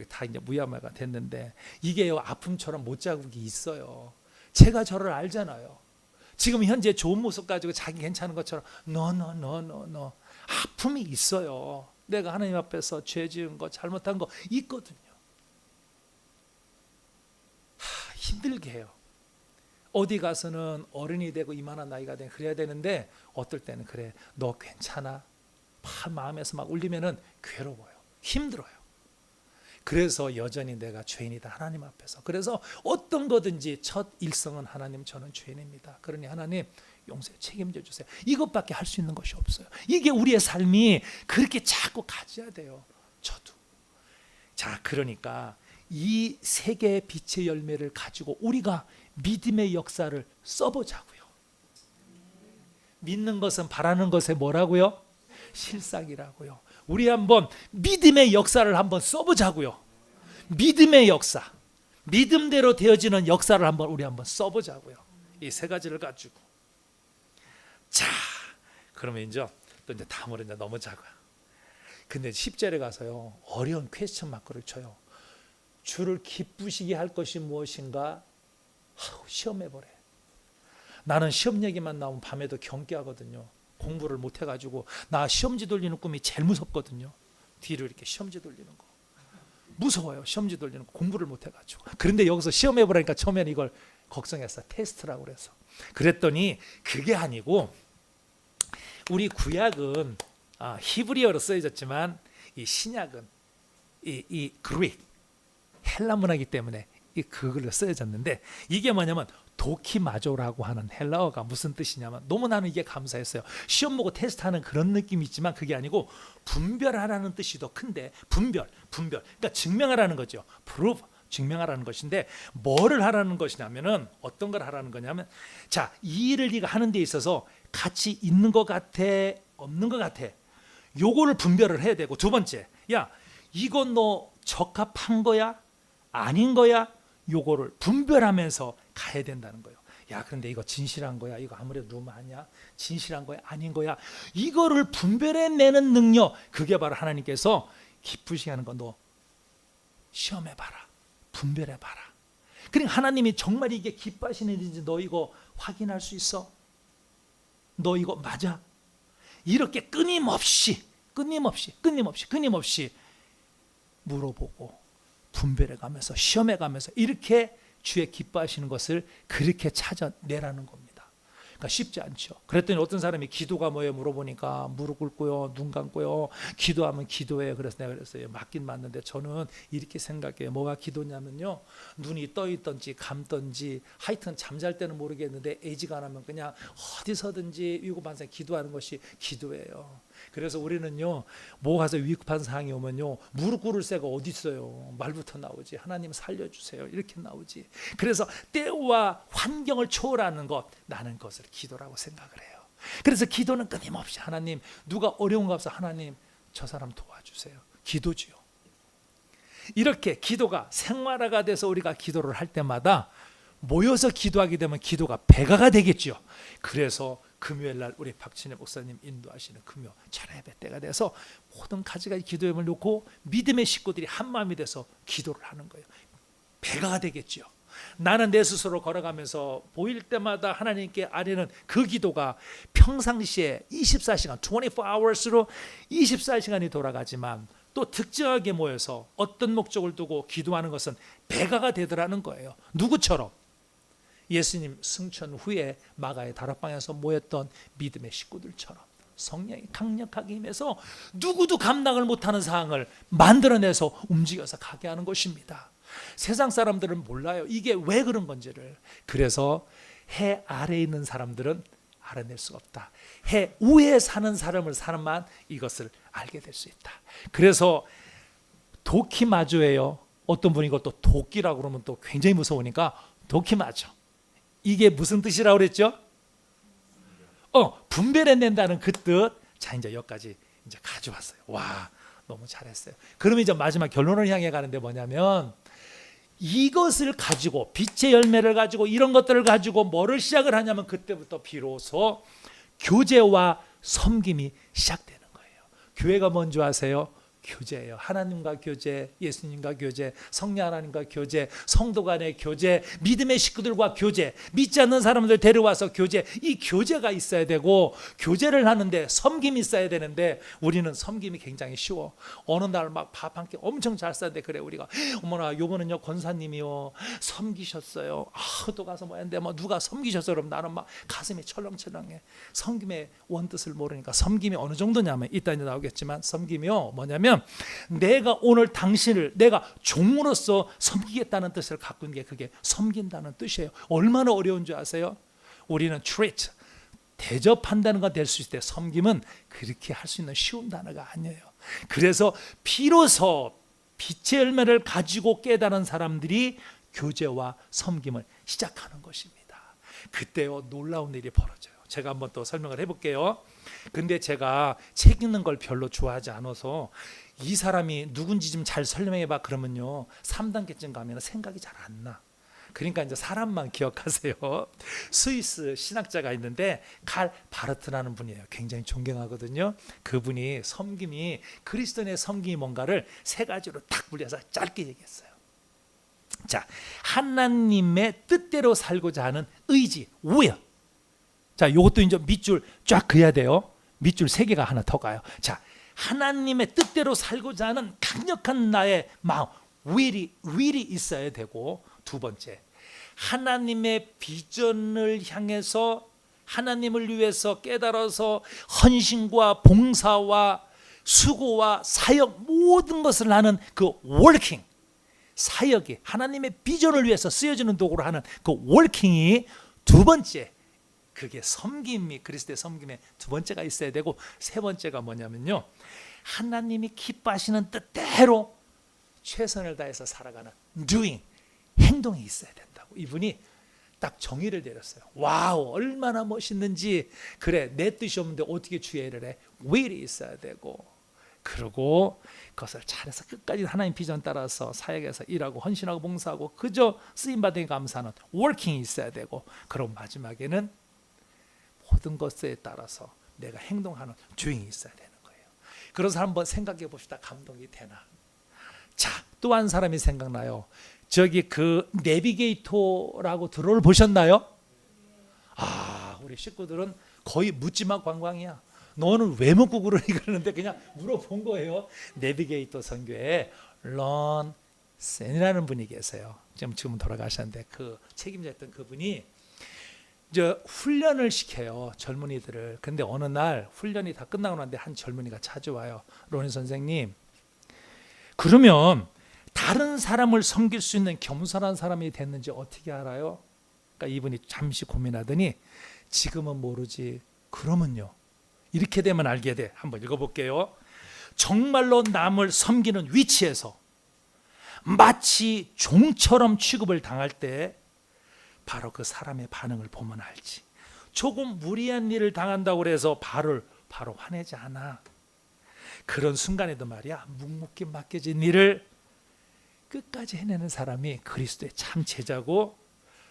다 이제 무야마가 됐는데 이게요 아픔처럼 못자국이 있어요. 제가 저를 알잖아요. 지금 현재 좋은 모습 가지고 자기 괜찮은 것처럼 no. 아픔이 있어요. 내가 하나님 앞에서 죄 지은 거 잘못한 거 있거든요. 힘들게 해요. 어디 가서는 어른이 되고 이만한 나이가 되면 그래야 되는데 어떨 때는 그래 너 괜찮아? 마음에서 막 울리면은 괴로워요. 힘들어요. 그래서 여전히 내가 죄인이다 하나님 앞에서. 그래서 어떤 거든지 첫 일성은 하나님 저는 죄인입니다. 그러니 하나님 용서해 책임져 주세요. 이것밖에 할 수 있는 것이 없어요. 이게 우리의 삶이 그렇게 자꾸 가져야 돼요. 저도. 자 그러니까 이 3개의 빛의 열매를 가지고 우리가 믿음의 역사를 써보자고요. 믿는 것은 바라는 것에 뭐라고요? 실상이라고요. 우리 한번 믿음의 역사를 한번 써보자고요. 믿음의 역사, 믿음대로 되어지는 역사를 한번 우리 한번 써보자고요. 이 3가지를 가지고. 자, 그러면 이제 또 이제 다음으로 이제 넘어자고요. 근데 10절에 가서요 어려운 퀘스천 마크를 쳐요. 주를 기쁘시게 할 것이 무엇인가? 시험해보래. 나는 시험 얘기만 나오면 밤에도 경계하거든요. 공부를 못 해가지고 나 시험지 돌리는 꿈이 제일 무섭거든요. 뒤로 이렇게 시험지 돌리는 거 무서워요. 시험지 돌리는 거 공부를 못 해가지고. 그런데 여기서 시험해보라니까 처음에는 이걸 걱정했어. 테스트라고 그래서. 그랬더니 그게 아니고 우리 구약은 히브리어로 쓰여졌지만 이 신약은 이 그릭 헬라 문화이기 때문에 이 그걸로 쓰여졌는데 이게 뭐냐면 도키마조라고 하는 헬라어가 무슨 뜻이냐면 너무 나는 이게 감사했어요. 시험 보고 테스트하는 그런 느낌이 있지만 그게 아니고 분별하라는 뜻이 더 큰데 분별 그러니까 증명하라는 거죠. prove 증명하라는 것인데 뭐를 하라는 것이냐면은 어떤 걸 하라는 거냐면 자, 이 일을 네가 하는 데 있어서 가치 있는 것 같아 없는 것 같아 요거를 분별을 해야 되고 두 번째 야 이건 너 적합한 거야 아닌 거야 요거를 분별하면서 가야 된다는 거예요. 야 그런데 이거 진실한 거야 이거 아무래도 너무 아니야 진실한 거야 아닌 거야 이거를 분별해내는 능력 그게 바로 하나님께서 기쁘시게 하는 거. 너 시험해봐라 분별해봐라. 그러니까 하나님이 정말 이게 기뻐하시는 일인지 너 이거 확인할 수 있어? 너 이거 맞아? 이렇게 끊임없이 물어보고 분별해가면서 시험해가면서 이렇게 주의 기뻐하시는 것을 그렇게 찾아내라는 겁니다. 그러니까 쉽지 않죠. 그랬더니 어떤 사람이 기도가 뭐예요 물어보니까 무릎 꿇고요 눈 감고요 기도하면 기도예요. 그래서 내가 그랬어요. 맞긴 맞는데 저는 이렇게 생각해요. 뭐가 기도냐면요 눈이 떠 있던지 감던지 하여튼 잠잘 때는 모르겠는데 애지간하면 그냥 어디서든지 위급한 기도하는 것이 기도예요. 그래서 우리는요 뭐 가서 위급한 상황이 오면요 무릎 꿇을 새가 어디 있어요. 말부터 나오지. 하나님 살려주세요 이렇게 나오지. 그래서 때와 환경을 초월하는 것 나는 그것을 기도라고 생각을 해요. 그래서 기도는 끊임없이 하나님 누가 어려운 거 없어 하나님 저 사람 도와주세요. 기도지요. 이렇게 기도가 생활화가 돼서 우리가 기도를 할 때마다 모여서 기도하게 되면 기도가 배가가 되겠죠. 그래서 금요일 날 우리 박진혜 목사님 인도하시는 금요 철야예배 때가 돼서 모든 가지가지 기도회를 놓고 믿음의 식구들이 한 마음이 돼서 기도를 하는 거예요. 배가가 되겠죠. 나는 내 스스로 걸어가면서 보일 때마다 하나님께 아뢰는 그 기도가 평상시에 24시간 24hours로 24시간이 돌아가지만 또 특정하게 모여서 어떤 목적을 두고 기도하는 것은 배가가 되더라는 거예요. 누구처럼? 예수님 승천 후에 마가의 다락방에서 모였던 믿음의 식구들처럼 성령이 강력하게 임해서 누구도 감당을 못하는 상황을 만들어내서 움직여서 가게 하는 것입니다. 세상 사람들은 몰라요, 이게 왜 그런 건지를. 그래서 해 아래에 있는 사람들은 알아낼 수가 없다. 해 위에 사는 사람만 이것을 알게 될 수 있다. 그래서 도키마조예요. 어떤 분이 이것도 도끼라고 그러면 또 굉장히 무서우니까 도키마조. 이게 무슨 뜻이라고 그랬죠? 분별해낸다는 그 뜻. 자, 이제 여기까지 이제 가져왔어요. 와, 너무 잘했어요. 그러면 이제 마지막 결론을 향해 가는데 뭐냐면, 이것을 가지고 빛의 열매를 가지고 이런 것들을 가지고 뭐를 시작을 하냐면, 그때부터 비로소 교제와 섬김이 시작되는 거예요. 교회가 뭔지 아세요? 교제예요. 하나님과 교제, 예수님과 교제, 성령 하나님과 교제, 성도 간의 교제, 믿음의 식구들과 교제, 믿지 않는 사람들 데려와서 교제. 이 교제가 있어야 되고, 교제를 하는데 섬김이 있어야 되는데, 우리는 섬김이 굉장히 쉬워. 어느 날 막 밥 한 끼 엄청 잘 쌌는데, 그래 우리가 어머나 요거는요 권사님이요 섬기셨어요. 또 가서 뭐 했는데 뭐 누가 섬기셨어요. 그럼 나는 막 가슴이 철렁철렁해. 섬김의 원뜻을 모르니까. 섬김이 어느 정도냐면, 이따 이제 나오겠지만, 섬김이요 뭐냐면, 내가 오늘 당신을 내가 종으로서 섬기겠다는 뜻을 갖고 있는 게, 그게 섬긴다는 뜻이에요. 얼마나 어려운 줄 아세요? 우리는 treat, 대접한다는 건 될 수 있을 때, 섬김은 그렇게 할 수 있는 쉬운 단어가 아니에요. 그래서 비로소 빛의 열매를 가지고 깨달은 사람들이 교제와 섬김을 시작하는 것입니다. 그때요 놀라운 일이 벌어져요. 제가 한번 또 설명을 해볼게요. 근데 제가 책 읽는 걸 별로 좋아하지 않아서, 이 사람이 누군지 좀 잘 설명해봐 그러면요 3단계쯤 가면 생각이 잘 안 나. 그러니까 이제 사람만 기억하세요. 스위스 신학자가 있는데 칼 바르트라는 분이에요. 굉장히 존경하거든요. 그분이 섬김이, 그리스도인의 섬김이 뭔가를 세 가지로 딱 분리해서 짧게 얘기했어요. 자, 하나님의 뜻대로 살고자 하는 의지, will. 자, 요것도 이제 밑줄 쫙 그어야 돼요. 밑줄 3개가 하나 더 가요. 자, 하나님의 뜻대로 살고자 하는 강력한 나의 마음, will이 있어야 되고, 두 번째, 하나님의 비전을 향해서 하나님을 위해서 깨달아서 헌신과 봉사와 수고와 사역 모든 것을 하는 그 working, 사역이 하나님의 비전을 위해서 쓰여지는 도구로 하는 그 working이 두 번째, 그게 섬김이, 그리스도의 섬김의 두 번째가 있어야 되고, 세 번째가 뭐냐면요, 하나님이 기뻐하시는 뜻대로 최선을 다해서 살아가는 doing, 행동이 있어야 된다고 이분이 딱 정의를 내렸어요. 와우, 얼마나 멋있는지. 그래, 내 뜻이 없는데 어떻게 주의를 해? will이 있어야 되고, 그리고 그것을 잘해서 끝까지 하나님 비전 따라서 사역에서 일하고 헌신하고 봉사하고 그저 쓰임받으니 감사하는 working이 있어야 되고, 그리고 마지막에는 모든 것에 따라서 내가 행동하는 doing이 있어야 되는 거예요. 그래서 한번 생각해 봅시다. 감동이 되나? 자, 또 한 사람이 생각나요. 저기 그 내비게이터라고 드론을 보셨나요? 우리 식구들은 거의 묻지마 관광이야. 너는 왜 먹고 그러는데 그냥 물어본 거예요. 내비게이터 선교에 런 센이라는 분이 계세요. 지금은 돌아가셨는데, 그 책임자였던 그분이 이제 훈련을 시켜요, 젊은이들을. 근데 어느 날 훈련이 다 끝나고 났는데 한 젊은이가 찾아와요. 로니 선생님, 그러면 다른 사람을 섬길 수 있는 겸손한 사람이 됐는지 어떻게 알아요? 그러니까 이분이 잠시 고민하더니, 지금은 모르지. 그러면요, 이렇게 되면 알게 돼. 한번 읽어볼게요. 정말로 남을 섬기는 위치에서 마치 종처럼 취급을 당할 때 바로 그 사람의 반응을 보면 알지. 조금 무리한 일을 당한다고 해서 바로 화내지 않아. 그런 순간에도 말이야, 묵묵히 맡겨진 일을 끝까지 해내는 사람이 그리스도의 참 제자고,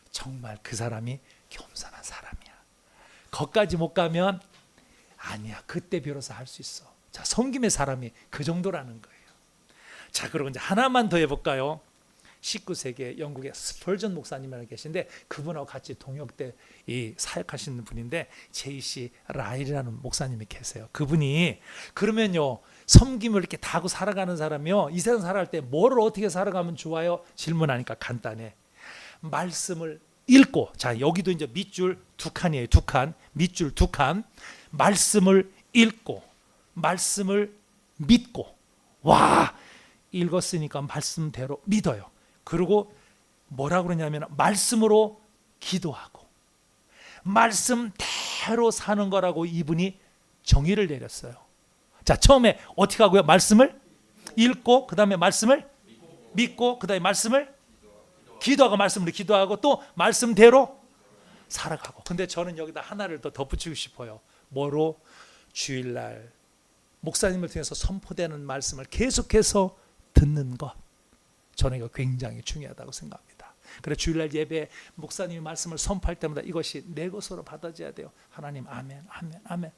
정말 그 사람이 겸손한 사람이야. 거기까지 못 가면 아니야, 그때 비로소 할 수 있어. 자, 섬김의 사람이 그 정도라는 거예요. 자, 그리고 이제 하나만 더 해볼까요? 19세기에 영국의 스펄전 목사님이라고 계신데, 그분하고 같이 동역 때 이 사역하시는 분인데, J.C. 라일이라는 목사님이 계세요. 그분이 그러면요, 섬김을 이렇게 다 하고 살아가는 사람이요, 이 세상 살아갈 때 뭐를 어떻게 살아가면 좋아요? 질문하니까 간단해. 말씀을 읽고, 자 여기도 이제 밑줄 두 칸이에요. 두 칸, 밑줄 두 칸. 말씀을 읽고 말씀을 믿고. 와, 읽었으니까 말씀대로 믿어요. 그리고 뭐라고 그러냐면 말씀으로 기도하고 말씀대로 사는 거라고 이분이 정의를 내렸어요. 자, 처음에 어떻게 하고요? 말씀을 읽고, 그 다음에 말씀을 믿고, 그 다음에 말씀을 기도하고, 말씀으로 기도하고, 또 말씀대로 살아가고. 근데 저는 여기다 하나를 더 덧붙이고 싶어요. 뭐로? 주일날 목사님을 통해서 선포되는 말씀을 계속해서 듣는 것. 저는 이거 굉장히 중요하다고 생각합니다. 그래서 주일날 예배 목사님이 말씀을 선포할 때마다 이것이 내 것으로 받아져야 돼요. 하나님 아멘 아멘 아멘.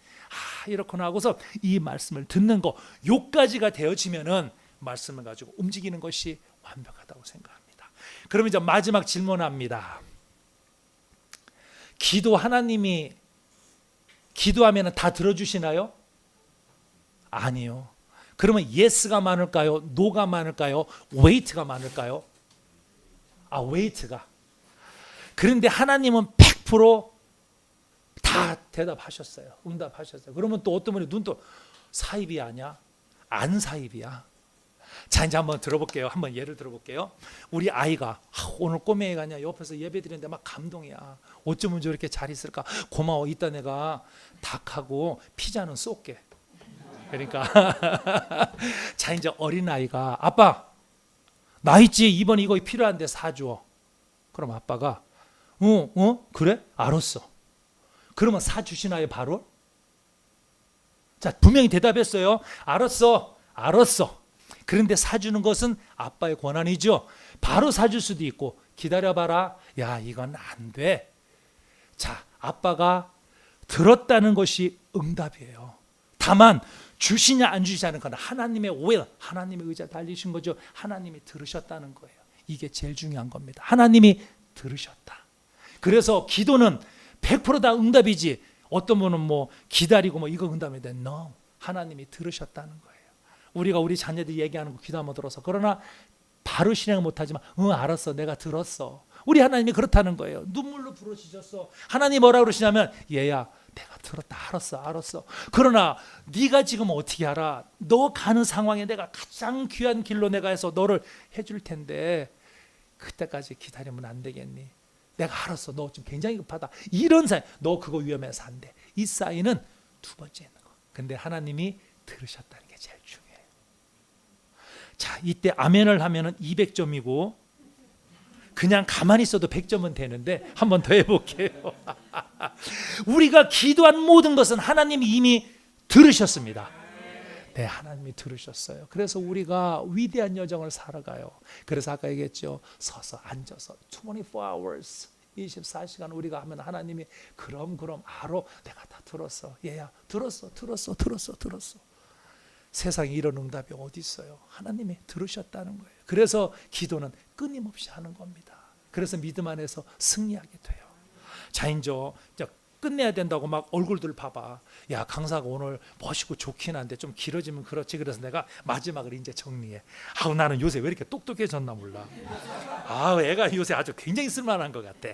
이렇게 하고서 이 말씀을 듣는 거, 요까지가 되어지면은 말씀을 가지고 움직이는 것이 완벽하다고 생각합니다. 그러면 이제 마지막 질문합니다. 기도, 하나님이 기도하면 다 들어주시나요? 아니요. 그러면 예스가 많을까요? 노가 많을까요? 웨이트가 많을까요? 웨이트가. 그런데 하나님은 100% 대답하셨어요. 응답하셨어요. 그러면 또 어떤 분이 눈도 사입이 아니야? 안 사입이야. 자, 이제 한번 들어볼게요. 한번 예를 들어볼게요. 우리 아이가 오늘 꼬맹이가 아니야 옆에서 예배 드리는데 막 감동이야. 어쩌면 저렇게 잘 있을까? 고마워. 이따 내가 닭하고 피자는 쏠게. 그러니까 자, 이제 어린아이가 아빠 나 있지, 이번 이거 필요한데 사줘. 그럼 아빠가 그래? 알았어. 그러면 사주시나요 바로? 자, 분명히 대답했어요. 알았어. 그런데 사주는 것은 아빠의 권한이죠. 바로 사줄 수도 있고 기다려봐라. 야, 이건 안 돼. 자, 아빠가 들었다는 것이 응답이에요. 다만 주시냐 안 주시냐는 건 하나님의 will, 하나님의 의자 달리신 거죠. 하나님이 들으셨다는 거예요. 이게 제일 중요한 겁니다. 하나님이 들으셨다. 그래서 기도는 100%다 응답이지, 어떤 분은 뭐 기다리고 뭐 이거 응답인데 no, 하나님이 들으셨다는 거예요. 우리가 우리 자녀들이 얘기하는 거 귀담아 들어서, 그러나 바로 실행을 못하지만 알았어, 내가 들었어. 우리 하나님이 그렇다는 거예요. 눈물로 부르짖었어. 하나님 뭐라 그러시냐면 얘야 내가 들었다. 알았어. 그러나 네가 지금 어떻게 알아? 너 가는 상황에 내가 가장 귀한 길로 내가 해서 너를 해줄 텐데 그때까지 기다리면 안 되겠니? 내가 알았어. 너 지금 굉장히 급하다. 이런 사인, 너 그거 위험해서 안 돼. 이 사인은 두 번째 있는 거. 근데 하나님이 들으셨다는 게 제일 중요해요. 자, 이때 아멘을 하면은 200점이고 그냥 가만히 있어도 100점은 되는데 한 번 더 해볼게요. 우리가 기도한 모든 것은 하나님이 이미 들으셨습니다. 네, 하나님이 들으셨어요. 그래서 우리가 위대한 여정을 살아가요. 그래서 아까 얘기했죠. 서서 앉아서 24 hours, 24시간 우리가 하면 하나님이 그럼 알아. 내가 다 들었어. 얘야 들었어. 세상에 이런 응답이 어디 있어요? 하나님이 들으셨다는 거예요. 그래서 기도는 끊임없이 하는 겁니다. 그래서 믿음 안에서 승리하게 돼요. 자, 이제 끝내야 된다고 막 얼굴들 봐봐. 야, 강사가 오늘 멋있고 좋긴 한데 좀 길어지면 그렇지. 그래서 내가 마지막을 이제 정리해. 나는 요새 왜 이렇게 똑똑해졌나 몰라. 애가 요새 아주 굉장히 쓸만한 것 같아.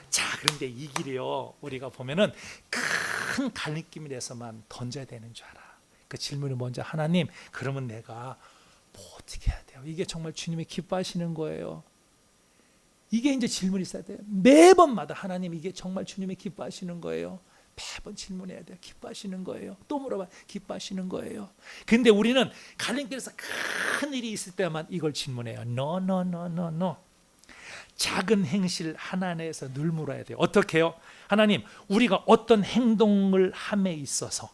자, 그런데 이 길이요, 우리가 보면은 큰 갈림길에서만 던져야 되는 줄 알아. 그 질문이 먼저 하나님, 그러면 내가 뭐 어떻게 해야 돼요? 이게 정말 주님이 기뻐하시는 거예요. 이게 이제 질문이 있어야 돼요. 매번마다 하나님, 이게 정말 주님이 기뻐하시는 거예요. 매번 질문해야 돼요. 기뻐하시는 거예요. 또 물어봐. 기뻐하시는 거예요. 근데 우리는 갈림길에서 큰 일이 있을 때만 이걸 질문해요. No. 작은 행실 하나 내에서 늘 물어야 돼요. 어떻게 해요? 하나님, 우리가 어떤 행동을 함에 있어서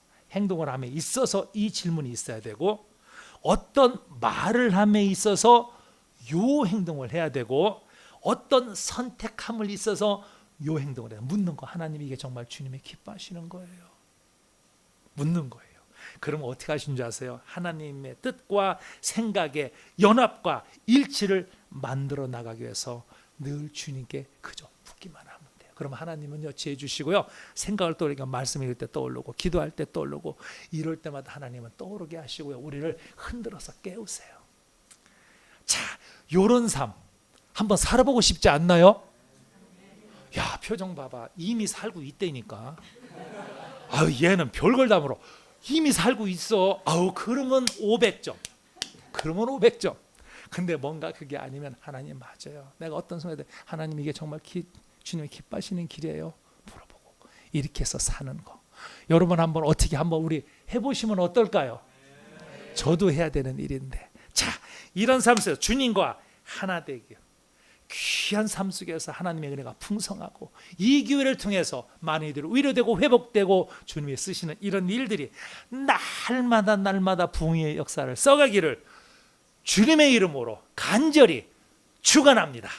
이 질문이 있어야 되고, 어떤 말을 함에 있어서 요 행동을 해야 되고, 어떤 선택함을 있어서 요 행동을 해야 묻는 거. 하나님, 이게 정말 주님이 기뻐하시는 거예요. 묻는 거예요. 그러면 어떻게 하시는 줄 아세요? 하나님의 뜻과 생각의 연합과 일치를 만들어 나가기 위해서 늘 주님께 그저 묻기만 하면 돼요. 그러면 하나님은요, 지혜 주시고요, 생각을 떠오르니까 말씀 읽을 때 떠오르고, 기도할 때 떠오르고, 이럴 때마다 하나님은 떠오르게 하시고요, 우리를 흔들어서 깨우세요. 자, 요런 삶 한번 살아보고 싶지 않나요? 야, 표정 봐봐. 이미 살고 있다니까. 아유, 얘는 별걸 다 물어. 이미 살고 있어. 아우, 그러면 500점. 그러면 500점. 근데 뭔가 그게 아니면 하나님 맞아요. 내가 어떤 순간에 하나님 이게 정말 주님이 기뻐하시는 길이에요. 물어보고 이렇게 해서 사는 거. 여러분 한번 어떻게 한번 우리 해보시면 어떨까요? 저도 해야 되는 일인데. 자, 이런 삶 속에서 주님과 하나 되기. 귀한 삶 속에서 하나님의 은혜가 풍성하고 이 기회를 통해서 많은 이들이 위로되고 회복되고 주님이 쓰시는 이런 일들이 날마다 부흥의 역사를 써가기를 주님의 이름으로 간절히 축원합니다.